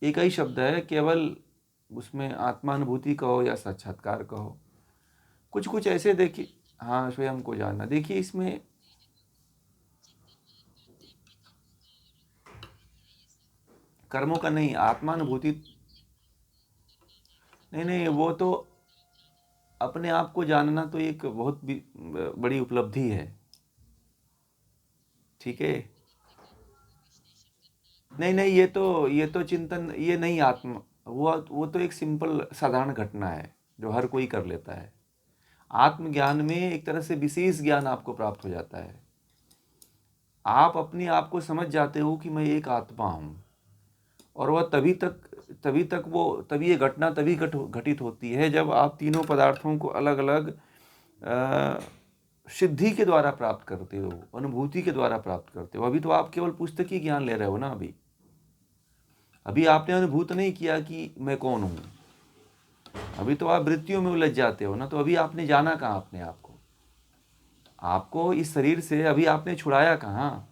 एक ही शब्द है, केवल उसमें आत्मानुभूति कहो या साक्षात्कार कहो, कुछ कुछ ऐसे देखिए। हाँ, स्वयं को जानना। देखिए इसमें कर्मों का नहीं, आत्मानुभूति। नहीं नहीं, वो तो अपने आप को जानना तो एक बहुत बड़ी उपलब्धि है। ठीक है। नहीं नहीं, ये तो चिंतन, ये नहीं आत्म, वो तो एक सिंपल साधारण घटना है जो हर कोई कर लेता है। आत्मज्ञान में एक तरह से विशेष ज्ञान आपको प्राप्त हो जाता है। आप अपने आप को समझ जाते हो कि मैं एक आत्मा हूँ, और वह तभी ये घटना तभी घटित होती है जब आप तीनों पदार्थों को अलग अलग सिद्धि के द्वारा प्राप्त करते हो, अनुभूति के द्वारा प्राप्त करते हो। अभी तो आप केवल पुस्तकीय ज्ञान ले रहे हो ना। अभी आपने अनुभूत नहीं किया कि मैं कौन हूँ। अभी तो आप वृत्तियों में उलझ जाते हो ना। तो अभी आपने जाना कहाँ अपने आप को? आपको इस शरीर से अभी आपने छुड़ाया कहाँ?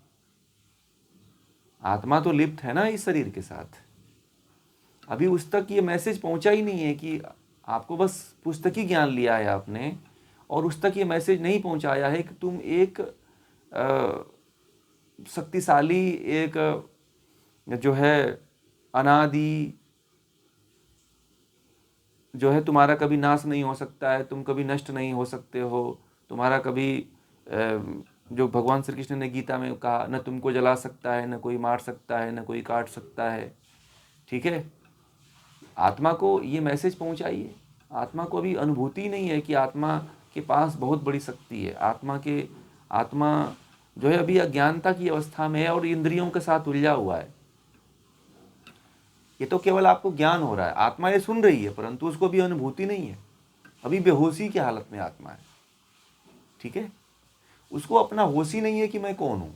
आत्मा तो लिप्त है ना इस शरीर के साथ। अभी उस तक ये मैसेज पहुंचा ही नहीं है कि आपको बस पुस्तकी ज्ञान लिया है आपने, और उस तक ये मैसेज नहीं पहुंचाया है कि तुम एक शक्तिशाली, एक जो है अनादि, जो है तुम्हारा कभी नाश नहीं हो सकता है, तुम कभी नष्ट नहीं हो सकते हो, तुम्हारा कभी जो भगवान श्री कृष्ण ने गीता में कहा, न तुमको जला सकता है, न कोई मार सकता है, न कोई काट सकता है। ठीक है। आत्मा को ये मैसेज पहुंचाइए। आत्मा को अभी अनुभूति नहीं है कि आत्मा के पास बहुत बड़ी शक्ति है। आत्मा जो है अभी अज्ञानता की अवस्था में है और इंद्रियों के साथ उलझा हुआ है। ये तो केवल आपको ज्ञान हो रहा है, आत्मा ये सुन रही है, परंतु उसको भी अनुभूति नहीं है। अभी बेहोशी की हालत में आत्मा है। ठीक है। उसको अपना होश ही नहीं है कि मैं कौन हूं।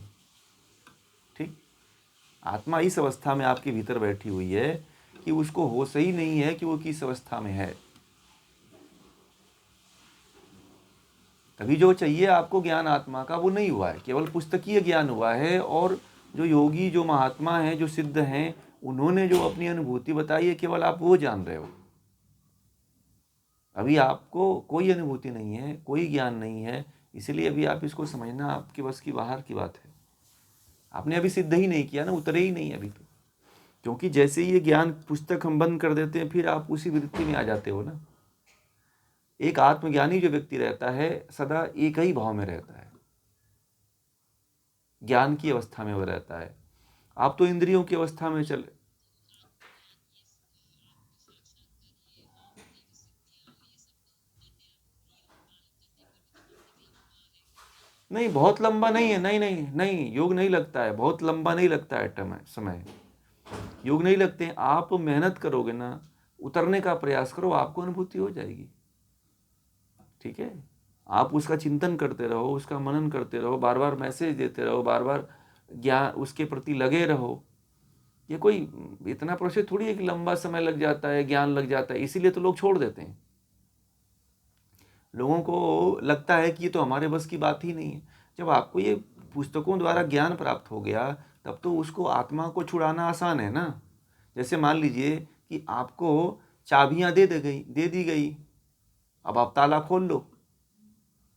ठीक। आत्मा इस अवस्था में आपके भीतर बैठी हुई है कि उसको होश ही नहीं है कि वो किस अवस्था में है। तभी जो चाहिए आपको ज्ञान आत्मा का, वो नहीं हुआ है, केवल पुस्तकीय ज्ञान हुआ है। और जो योगी, जो महात्मा हैं, जो सिद्ध हैं, उन्होंने जो अपनी अनुभूति बताई है, केवल आप वो जान रहे हो। अभी आपको कोई अनुभूति नहीं है, कोई ज्ञान नहीं है। इसलिए अभी आप इसको समझना आपके बस की बाहर की बात है। आपने अभी सिद्ध ही नहीं किया ना, उतरे ही नहीं अभी तो। क्योंकि जैसे ही ये ज्ञान पुस्तक हम बंद कर देते हैं, फिर आप उसी वृत्ति में आ जाते हो ना। एक आत्मज्ञानी जो व्यक्ति रहता है, सदा एक ही भाव में रहता है, ज्ञान की अवस्था में वो रहता है। आप तो इंद्रियों की अवस्था में चले। नहीं, बहुत लंबा नहीं है। नहीं नहीं नहीं, योग नहीं लगता है, बहुत लंबा नहीं लगता है समय। योग नहीं लगते हैं। आप मेहनत करोगे ना, उतरने का प्रयास करो, आपको अनुभूति हो जाएगी। ठीक है। आप उसका चिंतन करते रहो, उसका मनन करते रहो, बार बार मैसेज देते रहो, बार बार ज्ञान उसके प्रति लगे रहो। ये कोई इतना प्रोसेस थोड़ी है कि लंबा समय लग जाता है, ज्ञान लग जाता है। इसीलिए तो लोग छोड़ देते हैं। लोगों को लगता है कि ये तो हमारे बस की बात ही नहीं है। जब आपको ये पुस्तकों द्वारा ज्ञान प्राप्त हो गया, तब तो उसको आत्मा को छुड़ाना आसान है ना। जैसे मान लीजिए कि आपको चाबियां दे दी गई, अब आप ताला खोल लो।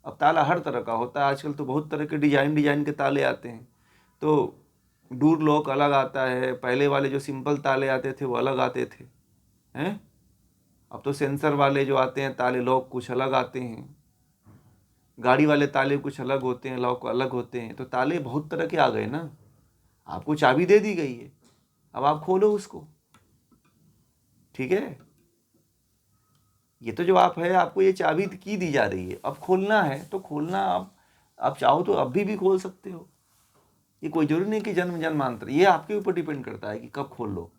अब ताला हर तरह का होता है, आजकल तो बहुत तरह के डिजाइन के ताले आते हैं। तो डोर लॉक अलग आता है, पहले वाले जो सिंपल ताले आते थे वो अलग आते थे हैं। अब तो सेंसर वाले जो आते हैं ताले, लॉक कुछ अलग आते हैं। गाड़ी वाले ताले कुछ अलग होते हैं, लॉक अलग होते हैं। तो ताले बहुत तरह के आ गए ना। आपको चाबी दे दी गई है, अब आप खोलो उसको। ठीक है। ये तो जो आप है, आपको ये चाबी की दी जा रही है, अब खोलना है तो खोलना। आप चाहो तो अभी भी खोल सकते हो। ये कोई जरूरी नहीं कि जन्म जन्मांतर, ये आपके ऊपर डिपेंड करता है कि कब खोल लो।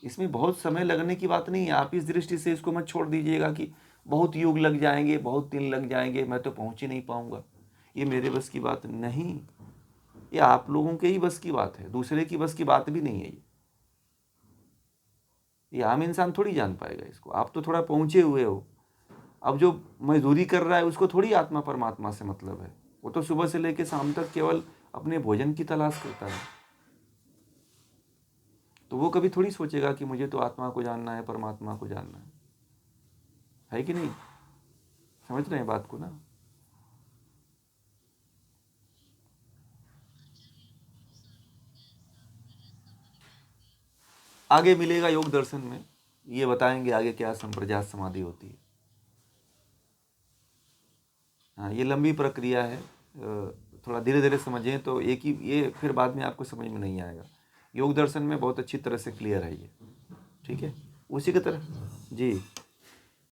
इसमें बहुत समय लगने की बात नहीं है। आप इस दृष्टि से इसको मत छोड़ दीजिएगा कि बहुत युग लग जाएंगे, बहुत दिन लग जाएंगे, मैं तो पहुंच ही नहीं पाऊंगा, ये मेरे बस की बात नहीं। ये आप लोगों के ही बस की बात है, दूसरे की बस की बात भी नहीं है। ये आम इंसान थोड़ी जान पाएगा इसको। आप तो थोड़ा पहुंचे हुए हो। अब जो मजदूरी कर रहा है उसको थोड़ी आत्मा परमात्मा से मतलब है। वो तो सुबह से लेकर शाम तक केवल अपने भोजन की तलाश करता है। तो वो कभी थोड़ी सोचेगा कि मुझे तो आत्मा को जानना है, परमात्मा को जानना है कि नहीं? समझ रहे हैं बात को ना? आगे मिलेगा योग दर्शन में, ये बताएंगे आगे क्या संप्रजात समाधि होती है। हाँ, ये लंबी प्रक्रिया है, थोड़ा धीरे धीरे समझें तो एक ही, ये फिर बाद में आपको समझ में नहीं आएगा। योग दर्शन में बहुत अच्छी तरह से क्लियर है ये, ठीक है। उसी की तरह जी।